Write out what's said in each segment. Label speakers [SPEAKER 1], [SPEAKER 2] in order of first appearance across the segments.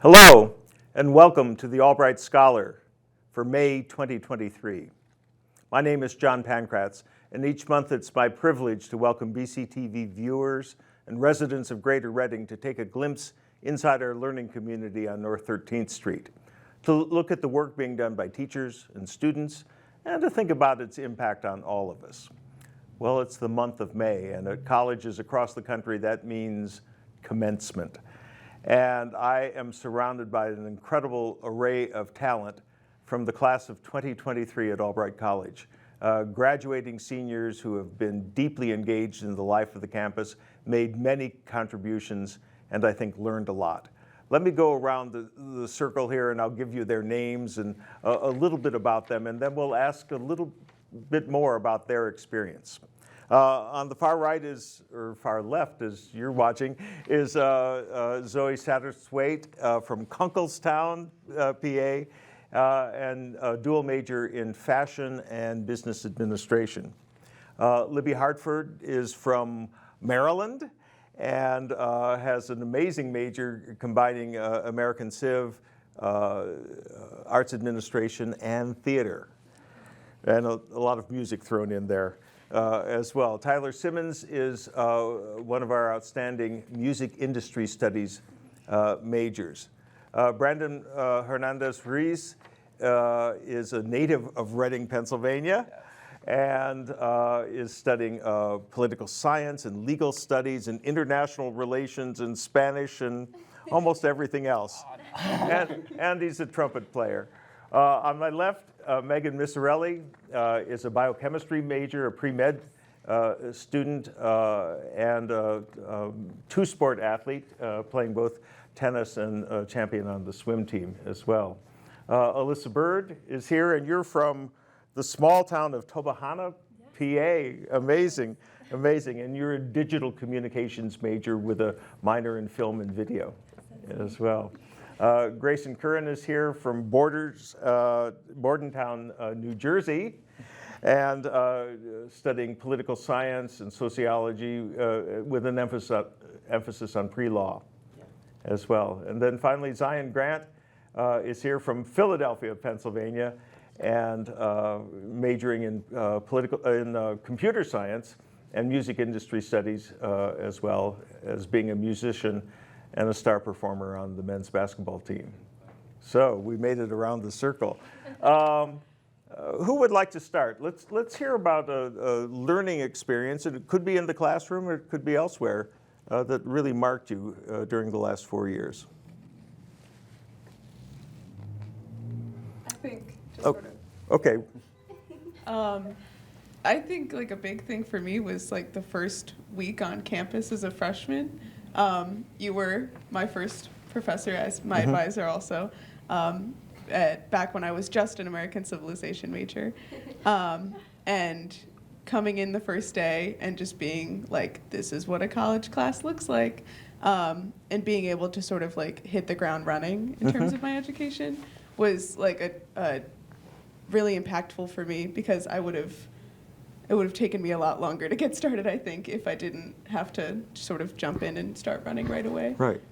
[SPEAKER 1] Hello, and welcome to the Albright Scholar for May 2023. My name is John Pankratz, and each month it's my privilege to welcome BCTV viewers and residents of Greater Reading to take a glimpse inside our learning community on North 13th Street, to look at the work being done by teachers and students, and to think about its impact on all of us. Well, it's the month of May, and at colleges across the country, that means commencement. And I am surrounded by an incredible array of talent from the class of 2023 at Albright College. Graduating seniors who have been deeply engaged in the life of the campus, made many contributions, and I think learned a lot. Let me go around the circle here and I'll give you their names and a little bit about them, and then we'll ask a little bit more about their experience. On the far right or far left, as you're watching, is Zoe Satterthwaite from Kunkelstown, PA, and a dual major in fashion and business administration. Libby Hartford is from Maryland and has an amazing major combining American Civ, arts administration, and theater, and a lot of music thrown in there. As well. Tyler Simmons is one of our outstanding music industry studies majors. Brandon Hernandez-Ruiz is a native of Reading, Pennsylvania, and is studying political science and legal studies and international relations and Spanish and almost everything else. And he's a trumpet player. On my left, Megan Misserelli is a biochemistry major, a pre-med student, and a two-sport athlete, playing both tennis and champion on the swim team as well. Alyssa Bird is here, and you're from the small town of Tobyhanna, PA. Amazing, amazing. And you're a digital communications major with a minor in film and video as well. Grayson Curran is here from Bordentown, New Jersey, and studying political science and sociology with an emphasis on pre-law as well. And then finally, Zion Grant is here from Philadelphia, Pennsylvania, and majoring in computer science and music industry studies, as well as being a musician and a star performer on the men's basketball team. So we made it around the circle. Who would like to start? Let's hear about a learning experience, and it could be in the classroom or it could be elsewhere, that really marked you during the last 4 years.
[SPEAKER 2] I think, sort of.
[SPEAKER 1] Okay.
[SPEAKER 2] I think like a big thing for me was like the first week on campus as a freshman. You were my first professor as my advisor also, back when I was just an American Civilization major. And coming in the first day and just being like, this is what a college class looks like, and being able to sort of like hit the ground running in terms of my education was like a really impactful for me, because it would have taken me a lot longer to get started, I think, if I didn't have to sort of jump in and start running right away.
[SPEAKER 1] Right.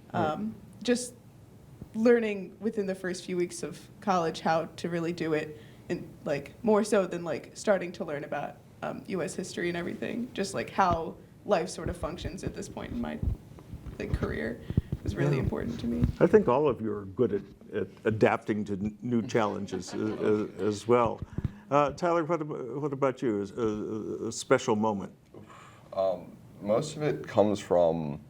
[SPEAKER 2] Just learning within the first few weeks of college how to really do it, and like more so than like starting to learn about U.S. history and everything, just like how life sort of functions at this point in my career was really important to me.
[SPEAKER 1] I think all of you are good at adapting to new challenges as well. Tyler, what about you? A special moment?
[SPEAKER 3] Most of it comes from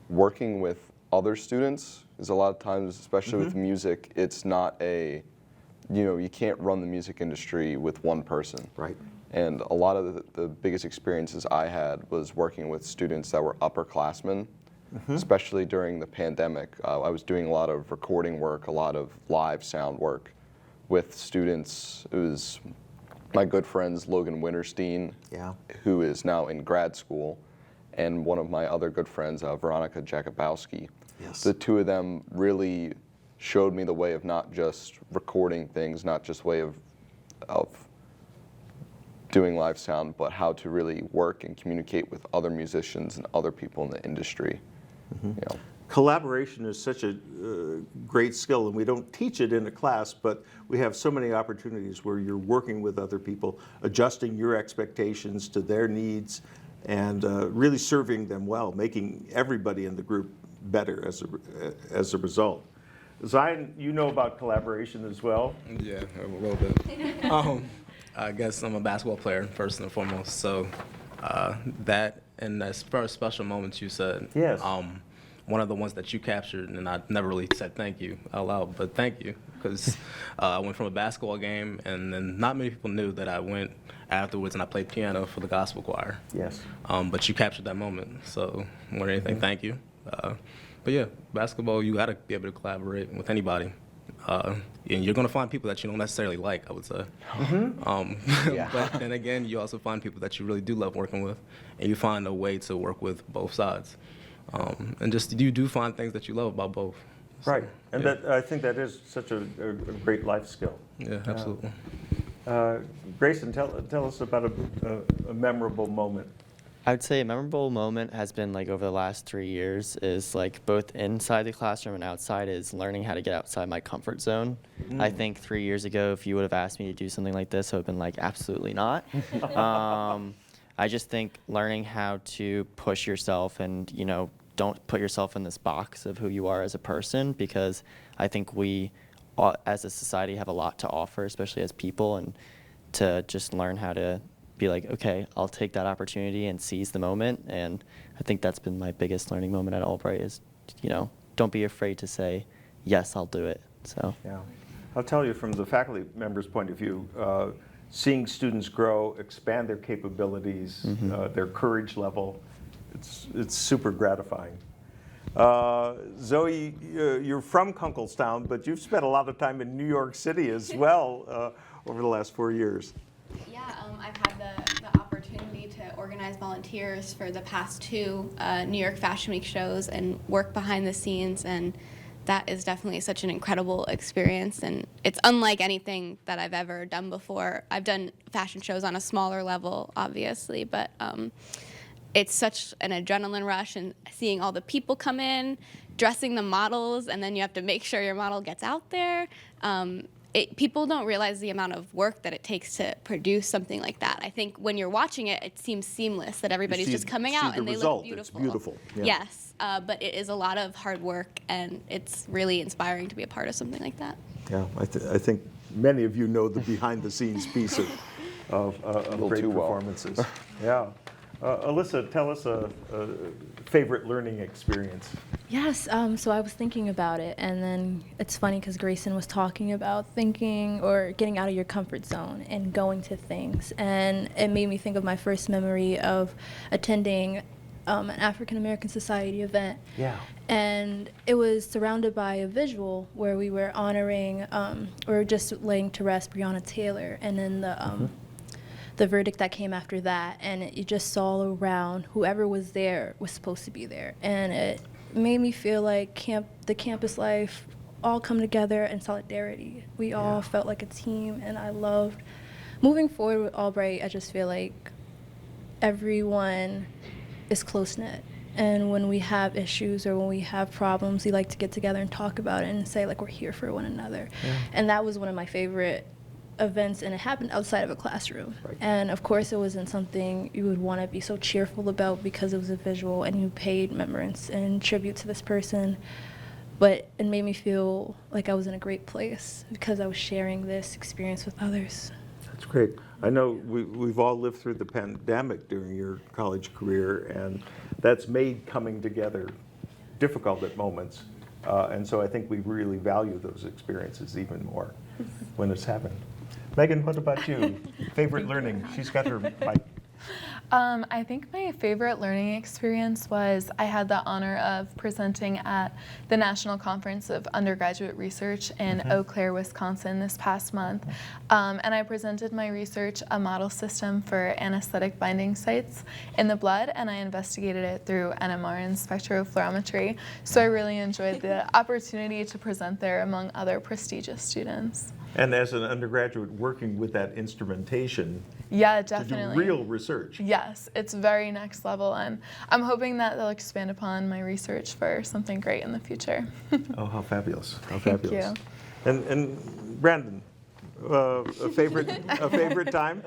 [SPEAKER 3] working with other students, because a lot of times, especially with music, it's not you can't run the music industry with one person.
[SPEAKER 1] Right.
[SPEAKER 3] And a lot of the biggest experiences I had was working with students that were upperclassmen, especially during the pandemic. I was doing a lot of recording work, a lot of live sound work with students. It was my good friends Logan Winterstein, who is now in grad school, and one of my other good friends, Veronica Jakubowski.
[SPEAKER 1] Yes.
[SPEAKER 3] The two of them really showed me the way of not just recording things, not just way of doing live sound, but how to really work and communicate with other musicians and other people in the industry.
[SPEAKER 1] collaboration is such a great skill, and we don't teach it in a class, but we have so many opportunities where you're working with other people, adjusting your expectations to their needs, and really serving them well, making everybody in the group better as a result. Zion, you know about collaboration as well.
[SPEAKER 4] Yeah, a little bit. I guess I'm a basketball player first and foremost, so that and as far as special moments you said,
[SPEAKER 1] Yes.
[SPEAKER 4] One of the ones that you captured, and I never really said thank you out loud, but thank you, because I went from a basketball game, and then not many people knew that I went afterwards and I played piano for the gospel choir.
[SPEAKER 1] Yes.
[SPEAKER 4] But you captured that moment, so more than anything, thank you. But yeah, basketball, you got to be able to collaborate with anybody. And you're going to find people that you don't necessarily like, I would say.
[SPEAKER 3] Yeah.
[SPEAKER 4] But then again, you also find people that you really do love working with, and you find a way to work with both sides. And just you do find things that you love about both. So,
[SPEAKER 1] Right, and
[SPEAKER 4] yeah.
[SPEAKER 1] I think that is such a great life skill.
[SPEAKER 4] Yeah, absolutely.
[SPEAKER 1] Grayson, tell us about a memorable moment.
[SPEAKER 5] I would say a memorable moment has been like over the last 3 years is like both inside the classroom and outside is learning how to get outside my comfort zone. I think 3 years ago, if you would have asked me to do something like this, I would have been like, absolutely not. I just think learning how to push yourself and, you know, don't put yourself in this box of who you are as a person, because I think we, as a society, have a lot to offer, especially as people, and to just learn how to be like, okay, I'll take that opportunity and seize the moment. And I think that's been my biggest learning moment at Albright is, you know, don't be afraid to say, yes, I'll do it. So.
[SPEAKER 1] Yeah, I'll tell you from the faculty members' point of view, seeing students grow, expand their capabilities, their courage level, it's super gratifying. Zoe, you're from Kunkelstown, but you've spent a lot of time in New York City as well over the last 4 years.
[SPEAKER 6] Yeah, I've had the opportunity to organize volunteers for the past two New York Fashion Week shows and work behind the scenes, and that is definitely such an incredible experience, and it's unlike anything that I've ever done before. I've done fashion shows on a smaller level, obviously, but it's such an adrenaline rush, and seeing all the people come in, dressing the models, and then you have to make sure your model gets out there. People don't realize the amount of work that it takes to produce something like that. I think when you're watching it, it seems seamless that everybody's just coming out and they look beautiful.
[SPEAKER 1] It's beautiful. Yeah.
[SPEAKER 6] Yes, but it is a lot of hard work, and it's really inspiring to be a part of something like that.
[SPEAKER 1] Yeah, I think many of you know the behind-the-scenes piece of great
[SPEAKER 3] too well.
[SPEAKER 1] performances. Yeah. Alyssa, tell us a favorite learning experience.
[SPEAKER 7] Yes, so I was thinking about it, and then it's funny because Grayson was talking about thinking or getting out of your comfort zone and going to things, and it made me think of my first memory of attending an African American Society event.
[SPEAKER 1] Yeah.
[SPEAKER 7] And it was surrounded by a visual where we were honoring or just laying to rest Breonna Taylor, and then the verdict that came after that, and you just saw around whoever was there was supposed to be there, and it made me feel like the campus life all come together in solidarity. We all felt like a team, and I loved moving forward with Albright. I just feel like everyone is close-knit, and when we have issues or when we have problems, we like to get together and talk about it and say like we're here for one another. And that was one of my favorite events, and it happened outside of a classroom.
[SPEAKER 1] Right.
[SPEAKER 7] And of course it wasn't something you would want to be so cheerful about because it was a visual and you paid remembrance and tribute to this person, but it made me feel like I was in a great place because I was sharing this experience with others.
[SPEAKER 1] That's great. I know we've all lived through the pandemic during your college career, and that's made coming together difficult at moments. And so I think we really value those experiences even more when it's happened. Megan, what about you? Favorite learning? She's got her mic.
[SPEAKER 8] I think my favorite learning experience was I had the honor of presenting at the National Conference of Undergraduate Research in Eau Claire, Wisconsin this past month. And I presented my research, a model system for anesthetic binding sites in the blood, and I investigated it through NMR and spectrophlorometry. So I really enjoyed the opportunity to present there among other prestigious students.
[SPEAKER 1] And as an undergraduate working with that instrumentation
[SPEAKER 8] Yeah,
[SPEAKER 1] to do
[SPEAKER 8] definitely.
[SPEAKER 1] real research.
[SPEAKER 8] Yes, it's very next level, and I'm hoping that they'll expand upon my research for something great in the future.
[SPEAKER 1] Oh, how fabulous! How
[SPEAKER 8] Thank
[SPEAKER 1] fabulous!
[SPEAKER 8] you.
[SPEAKER 1] And Brandon, a favorite time?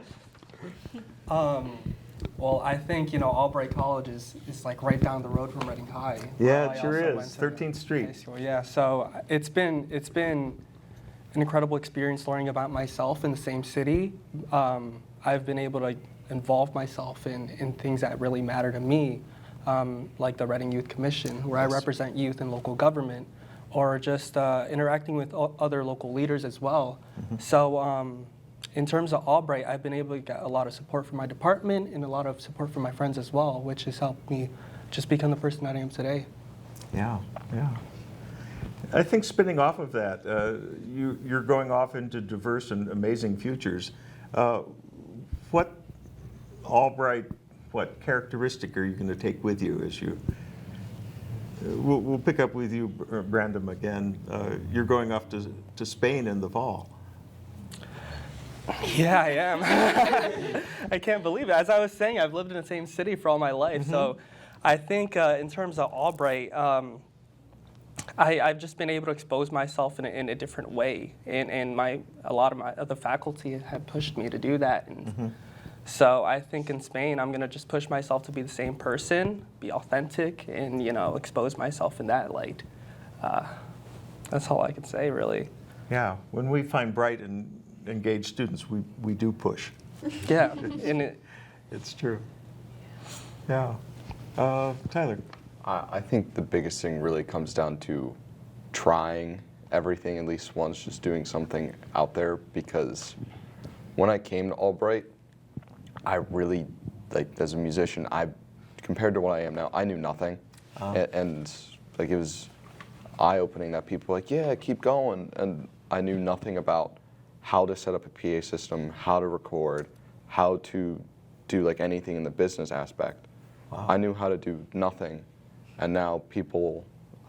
[SPEAKER 9] Well, I think, Albright College is like right down the road from Reading High.
[SPEAKER 1] Yeah,
[SPEAKER 9] I
[SPEAKER 1] it sure
[SPEAKER 9] also
[SPEAKER 1] is.
[SPEAKER 9] went to
[SPEAKER 1] 13th Street.
[SPEAKER 9] high school. Yeah, so it's been an incredible experience learning about myself in the same city. I've been able to involve myself in things that really matter to me, like the Reading Youth Commission, where I represent youth in local government, or just interacting with other local leaders as well. So in terms of Albright, I've been able to get a lot of support from my department and a lot of support from my friends as well, which has helped me just become the person that I am today.
[SPEAKER 1] Yeah, yeah. I think spinning off of that, you're going off into diverse and amazing futures. What Albright, what characteristic are you going to take with you as you? We'll pick up with you, Brandon, again. You're going off to Spain in the fall.
[SPEAKER 9] Yeah, I am. I can't believe it. As I was saying, I've lived in the same city for all my life. So I think in terms of Albright, I've just been able to expose myself in a different way. And a lot of my other faculty have pushed me to do that. And so I think in Spain, I'm going to just push myself to be the same person, be authentic, and, expose myself in that light. That's all I can say, really.
[SPEAKER 1] Yeah, when we find bright and engaged students, we do push.
[SPEAKER 9] Yeah, and
[SPEAKER 1] It's true. Yeah. Tyler.
[SPEAKER 3] I think the biggest thing really comes down to trying everything at least once, just doing something out there, because when I came to Albright, I really, as a musician, compared to what I am now, I knew nothing. And it was eye-opening that people were like, yeah, keep going. And I knew nothing about how to set up a PA system, how to record, how to do anything in the business aspect.
[SPEAKER 1] Wow.
[SPEAKER 3] I knew how to do nothing. And now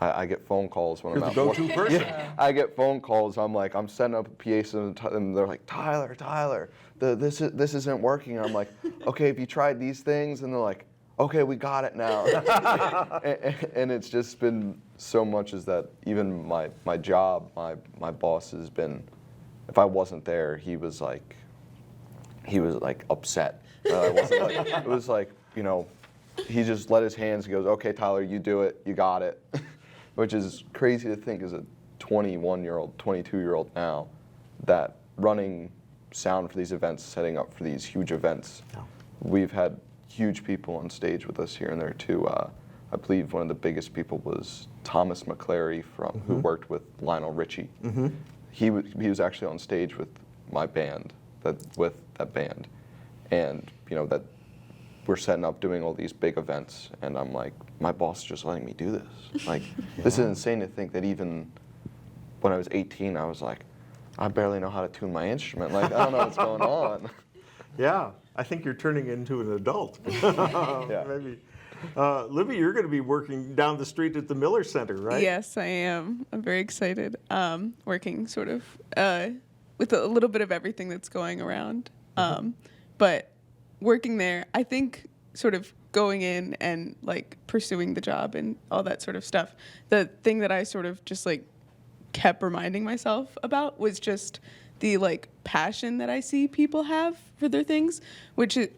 [SPEAKER 3] I get phone calls when
[SPEAKER 1] You're
[SPEAKER 3] I'm
[SPEAKER 1] the
[SPEAKER 3] out.
[SPEAKER 1] go-to person.
[SPEAKER 3] Yeah, I get phone calls. I'm setting up a PA system, and they're like, Tyler, this isn't working. And I'm like, okay, have you tried these things? And they're like, okay, we got it now. and it's just been so much is that even my job, my boss has been, if I wasn't there, he was like upset. It was like, he just let his hands, he goes, okay, Tyler, you do it, you got it. Which is crazy to think as a 21-year-old, 22-year-old now, that running sound for these events, setting up for these huge events.
[SPEAKER 1] Yeah. We've
[SPEAKER 3] We've had huge people on stage with us here and there too. I believe one of the biggest people was Thomas McClary who worked with Lionel Richie. He was actually on stage with my band, with that band, and that we're setting up doing all these big events, and I'm like, my boss is just letting me do this. This is insane to think that even when I was 18, I was like, I barely know how to tune my instrument. I don't know what's going on.
[SPEAKER 1] Yeah, I think you're turning into an adult.
[SPEAKER 3] Yeah.
[SPEAKER 1] Maybe. Libby, you're going to be working down the street at the Miller Center, right?
[SPEAKER 2] Yes, I am. I'm very excited. Working sort of with a little bit of everything that's going around. But working there, I think sort of going in and pursuing the job and all that sort of stuff. The thing that I sort of just kept reminding myself about was just the passion that I see people have for their things, which is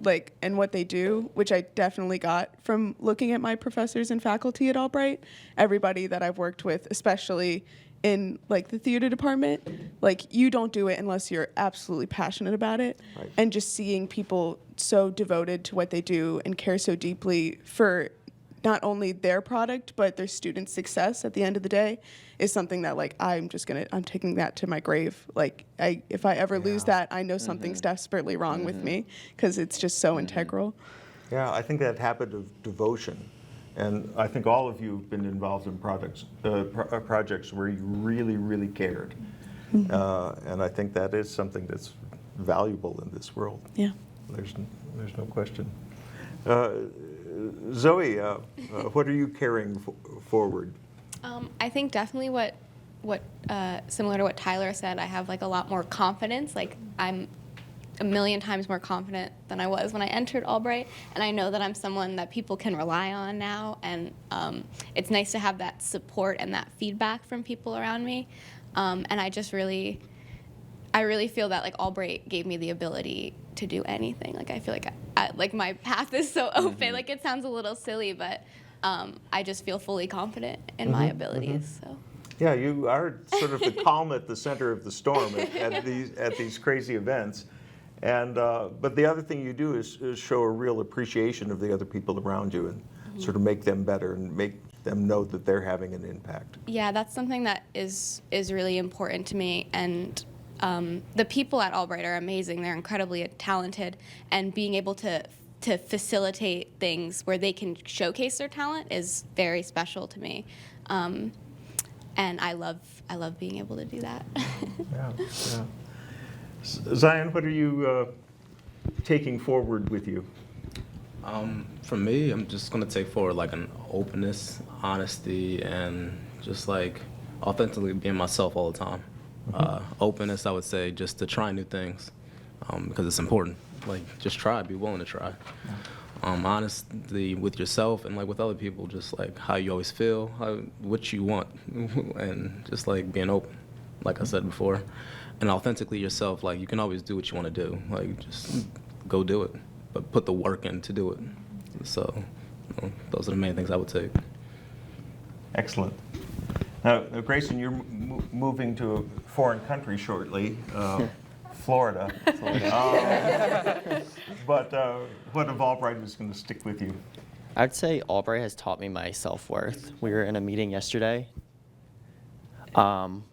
[SPEAKER 2] and what they do, which I definitely got from looking at my professors and faculty at Albright. Everybody that I've worked with, especially in the theater department, you don't do it unless you're absolutely passionate about it.
[SPEAKER 1] Right.
[SPEAKER 2] And just seeing people so devoted to what they do and care so deeply for not only their product but their students' success at the end of the day is something that I'm taking that to my grave. If I ever lose that, I know something's desperately wrong with me, because it's just so integral.
[SPEAKER 1] Yeah, I think that habit of devotion, and I think all of you have been involved in projects where you really, really cared. And I think that is something that's valuable in this world.
[SPEAKER 2] Yeah.
[SPEAKER 1] There's no question. Zoe, what are you carrying forward?
[SPEAKER 6] I think definitely what similar to what Tyler said, I have like a lot more confidence. Like I'm a million times more confident than I was when I entered Albright, and I know that I'm someone that people can rely on now, and it's nice to have that support and that feedback from people around me, and I really feel that like Albright gave me the ability to do anything. Like I feel like my path is so open. Like it sounds a little silly, but I just feel fully confident in my abilities. So.
[SPEAKER 1] Yeah, you are sort of the calm at the center of the storm at these crazy events. And but the other thing you do is show a real appreciation of the other people around you and sort of make them better and make them know that they're having an impact.
[SPEAKER 6] Yeah, that's something that is really important to me. And the people at Albright are amazing. They're incredibly talented, and being able to facilitate things where they can showcase their talent is very special to me. And I love being able to do that.
[SPEAKER 1] Yeah, yeah. Zion, what are you taking forward with you?
[SPEAKER 4] For me, I'm just gonna take forward like an openness, honesty, and just like authentically being myself all the time. Openness, I would say, just to try new things, because it's important. Like, just try, be willing to try. Honesty with yourself and like with other people, just like how you always feel, what you want, and just like being open, like I said before. And authentically yourself, like you can always do what you want to do. Like just go do it, but put the work in to do it. So those are the main things I would take.
[SPEAKER 1] Excellent. Now, Grayson, you're moving to a foreign country shortly, Florida. But what of Albright is going to stick with you?
[SPEAKER 5] I'd say Albright has taught me my self-worth. We were in a meeting yesterday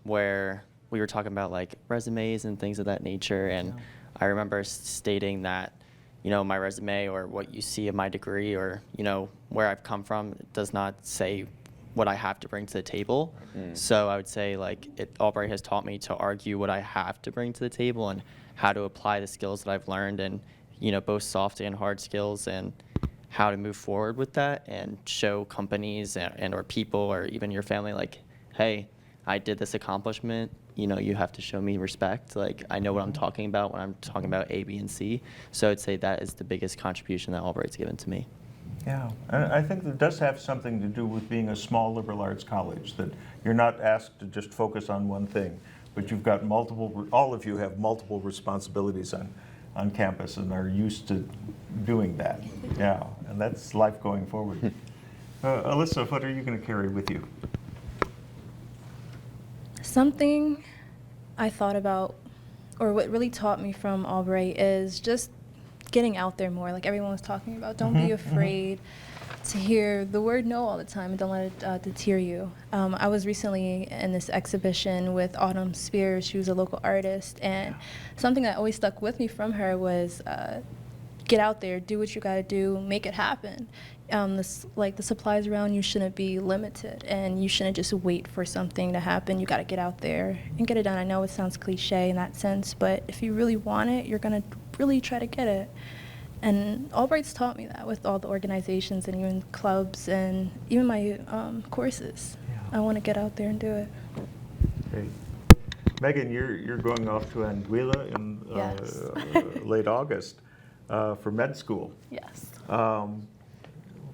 [SPEAKER 5] where we were talking about like resumes and things of that nature, and I remember stating that, you know, my resume or what you see of my degree or, you know, where I've come from does not say what I have to bring to the table. So I would say like Albright has taught me to argue what I have to bring to the table and how to apply the skills that I've learned, and, you know, both soft and hard skills, and how to move forward with that and show companies and or people or even your family like, hey, I did this accomplishment. You know, you have to show me respect. Like, I know what I'm talking about when I'm talking about A, B, and C. So I'd say that is the biggest contribution that Albright's given to me.
[SPEAKER 1] Yeah, and I think that does have something to do with being a small liberal arts college, that you're not asked to just focus on one thing, but you've got all of you have multiple responsibilities on campus and are used to doing that. Yeah, and that's life going forward. Alyssa, what are you going to carry with you?
[SPEAKER 7] Something I thought about, or what really taught me from Albright, is just getting out there more, like everyone was talking about. Don't be afraid to hear the word no all the time, and don't let it deter you. I was recently in this exhibition with Autumn Spears. She was a local artist, and something that always stuck with me from her was get out there, do what you gotta do, make it happen. The supplies around you shouldn't be limited, and you shouldn't just wait for something to happen. You gotta get out there and get it done. I know it sounds cliche in that sense, but if you really want it, you're gonna really try to get it. And Albright's taught me that with all the organizations and even clubs and even my courses. I want to get out there and do it.
[SPEAKER 1] Great. Megan, you're going off to Anguilla in
[SPEAKER 8] Yes.
[SPEAKER 1] late August for med school.
[SPEAKER 8] Yes.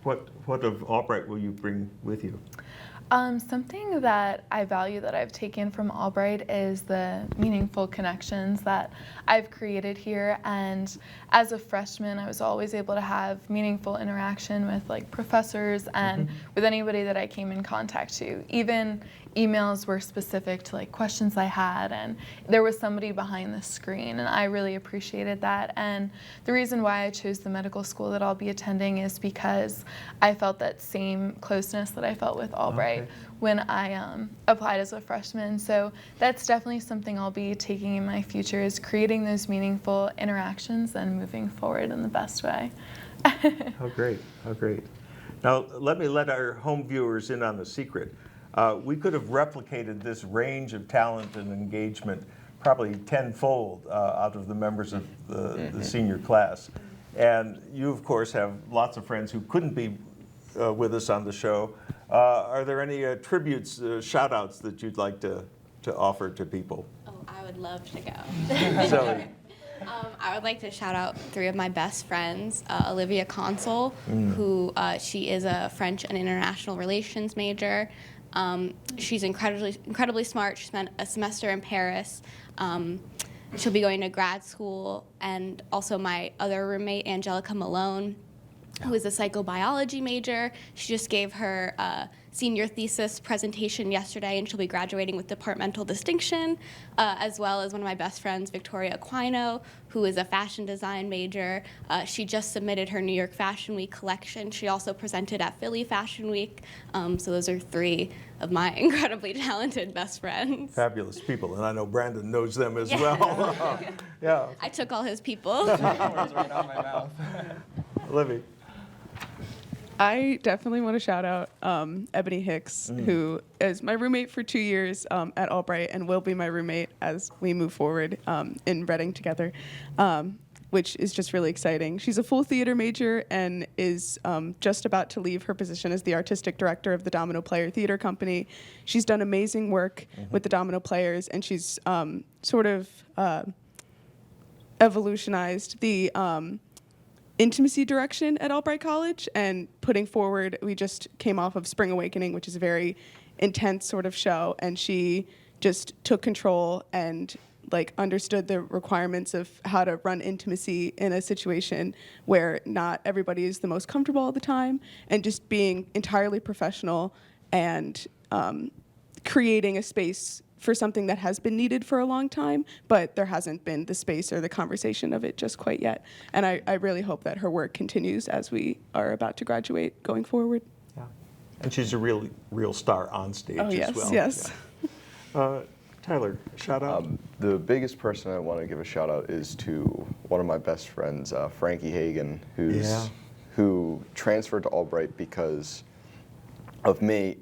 [SPEAKER 1] What of Albright will you bring with you?
[SPEAKER 8] Something that I value that I've taken from Albright is the meaningful connections that I've created here. And as a freshman, I was always able to have meaningful interaction with like professors and with anybody that I came in contact to. Even emails were specific to like questions I had, and there was somebody behind the screen, and I really appreciated that. And the reason why I chose the medical school that I'll be attending is because I felt that same closeness that I felt with Albright when I applied as a freshman. So that's definitely something I'll be taking in my future, is creating those meaningful interactions and moving forward in the best way.
[SPEAKER 1] Oh, great. Oh, great. Now, let me let our home viewers in on the secret. We could have replicated this range of talent and engagement probably tenfold out of the members of the senior class. And you, of course, have lots of friends who couldn't be with us on the show. Are there any tributes, shout outs that you'd like to offer to people?
[SPEAKER 6] Oh, I would love to go.
[SPEAKER 1] Zoe.
[SPEAKER 6] I would like to shout out 3 of my best friends. Olivia Consul, who she is a French and international relations major. She's incredibly smart. She spent a semester in Paris. She'll be going to grad school. And also my other roommate, Angelica Malone, who is a psychobiology major. She just gave her senior thesis presentation yesterday, and she'll be graduating with departmental distinction, as well as one of my best friends, Victoria Aquino, who is a fashion design major. She just submitted her New York Fashion Week collection. She also presented at Philly Fashion Week. So those are 3 of my incredibly talented best friends.
[SPEAKER 1] Fabulous people, and I know Brandon knows them as well. Yeah.
[SPEAKER 6] I took all his people.
[SPEAKER 9] Words right out of my mouth.
[SPEAKER 1] Livy.
[SPEAKER 2] I definitely want to shout out Ebony Hicks, who is my roommate for 2 years at Albright and will be my roommate as we move forward in Reading together, which is just really exciting. She's a full theater major and is just about to leave her position as the artistic director of the Domino Player Theater Company. She's done amazing work with the Domino Players, and she's sort of evolutionized the intimacy direction at Albright College and putting forward, we just came off of Spring Awakening, which is a very intense sort of show, and she just took control and like understood the requirements of how to run intimacy in a situation where not everybody is the most comfortable all the time, and just being entirely professional and creating a space for something that has been needed for a long time, but there hasn't been the space or the conversation of it just quite yet. And I really hope that her work continues as we are about to graduate going forward.
[SPEAKER 1] Yeah. And she's a real star on stage
[SPEAKER 2] Oh, yes,
[SPEAKER 1] as well.
[SPEAKER 2] yes.
[SPEAKER 1] Yeah. Tyler, shout out.
[SPEAKER 3] The biggest person I want to give a shout out is to one of my best friends, Frankie Hagan, who transferred to Albright because of me.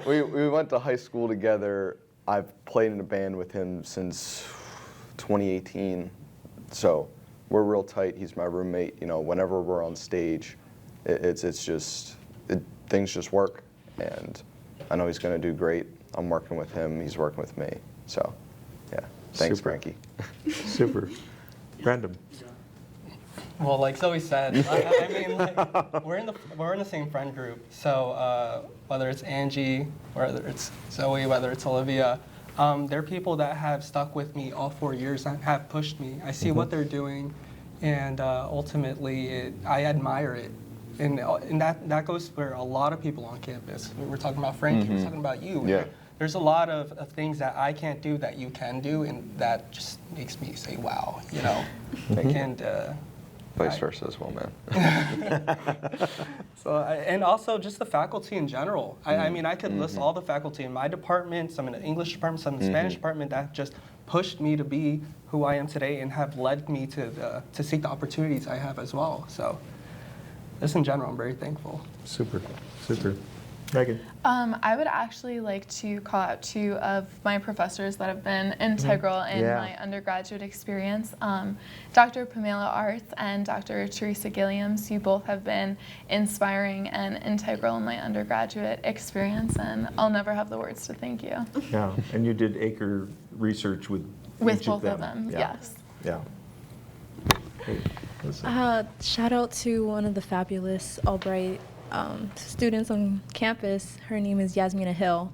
[SPEAKER 3] we went to high school together. I've played in a band with him since 2018, so we're real tight. He's my roommate. You know, whenever we're on stage, things just work, and I know he's going to do great. I'm working with him. He's working with me. So, yeah. Thanks,
[SPEAKER 1] Super.
[SPEAKER 3] Frankie.
[SPEAKER 1] Super. Brandon.
[SPEAKER 9] Well, like Zoe said, I mean, like, we're in the same friend group. So whether it's Angie, whether it's Zoe, whether it's Olivia, they're people that have stuck with me all 4 years and have pushed me. I see what they're doing, and ultimately, I admire it. And that goes for a lot of people on campus. We were talking about Frankie, we were talking about you.
[SPEAKER 3] Yeah.
[SPEAKER 9] There's a lot of things that I can't do that you can do, and that just makes me say, wow, you know. And
[SPEAKER 3] Vice versa as well, man.
[SPEAKER 9] So, and also just the faculty in general. I mean, I could list all the faculty in my department, some in the English department, some in the Spanish department, that just pushed me to be who I am today and have led me to seek the opportunities I have as well. So, just in general, I'm very thankful.
[SPEAKER 1] Super. Super. Megan.
[SPEAKER 8] I would actually like to call out 2 of my professors that have been integral in
[SPEAKER 1] Yeah.
[SPEAKER 8] my undergraduate experience. Dr. Pamela Arts and Dr. Teresa Gilliams, you both have been inspiring and integral in my undergraduate experience, and I'll never have the words to thank you.
[SPEAKER 1] Yeah. And you did acre research with
[SPEAKER 8] With
[SPEAKER 1] each
[SPEAKER 8] both
[SPEAKER 1] of
[SPEAKER 8] of them,
[SPEAKER 1] Yeah.
[SPEAKER 8] yes.
[SPEAKER 1] Yeah. Hey, listen.
[SPEAKER 7] Shout out to one of the fabulous Albright students on campus. Her name is Yasmina Hill.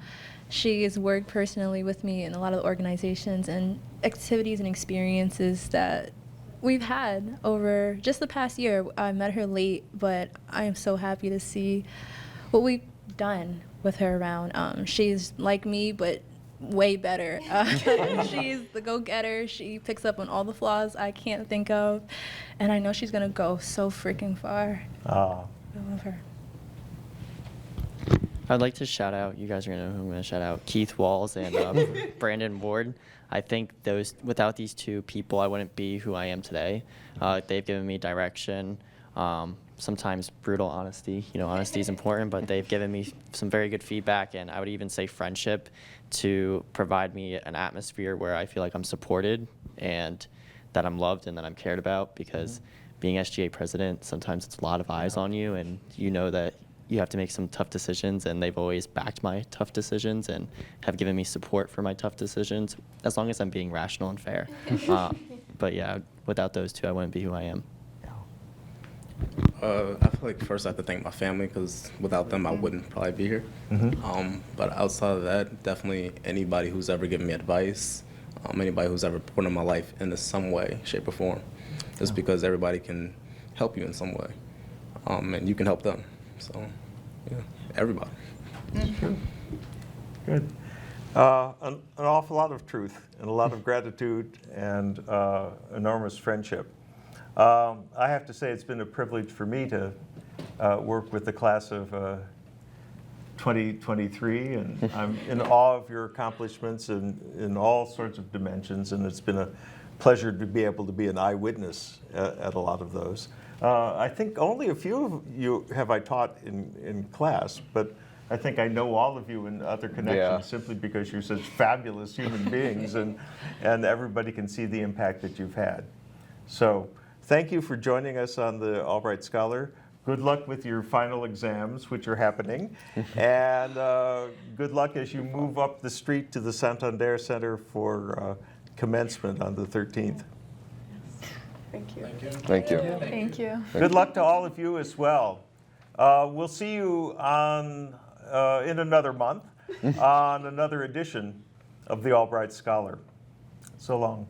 [SPEAKER 7] She has worked personally with me in a lot of the organizations and activities and experiences that we've had over just the past year. I met her late, but I am so happy to see what we've done with her around. She's like me, but way better. She's the go-getter. She picks up on all the flaws I can't think of, and I know she's gonna go so freaking far. I love her.
[SPEAKER 5] I'd like to shout out, you guys are going to know who I'm going to shout out, Keith Walls and Brandon Ward. I think without these 2 people, I wouldn't be who I am today. They've given me direction, sometimes brutal honesty. You know, honesty is important, but they've given me some very good feedback, and I would even say friendship, to provide me an atmosphere where I feel like I'm supported and that I'm loved and that I'm cared about, because being SGA president, sometimes it's a lot of eyes on you, and you know that you have to make some tough decisions, and they've always backed my tough decisions and have given me support for my tough decisions, as long as I'm being rational and fair. But yeah, without those two, I wouldn't be who I am.
[SPEAKER 4] I feel like first I have to thank my family, because without them I wouldn't probably be here. But outside of that, definitely anybody who's ever given me advice, anybody who's ever poured in my life in some way, shape, or form. Just because everybody can help you in some way, and you can help them. So, yeah, everybody.
[SPEAKER 1] Good. An awful lot of truth and a lot of gratitude and enormous friendship. I have to say it's been a privilege for me to work with the class of 2023, and I'm in awe of your accomplishments in all sorts of dimensions, and it's been a pleasure to be able to be an eyewitness at a lot of those. I think only a few of you have I taught in class, but I think I know all of you in other connections simply because you're such fabulous human beings, and everybody can see the impact that you've had. So thank you for joining us on the Albright Scholar. Good luck with your final exams, which are happening, and good luck as you move up the street to the Santander Center for commencement on the 13th.
[SPEAKER 2] Thank you.
[SPEAKER 3] Thank you.
[SPEAKER 8] Thank you.
[SPEAKER 1] Good luck to all of you as well. We'll see you on in another month on another edition of the Albright Scholar. So long.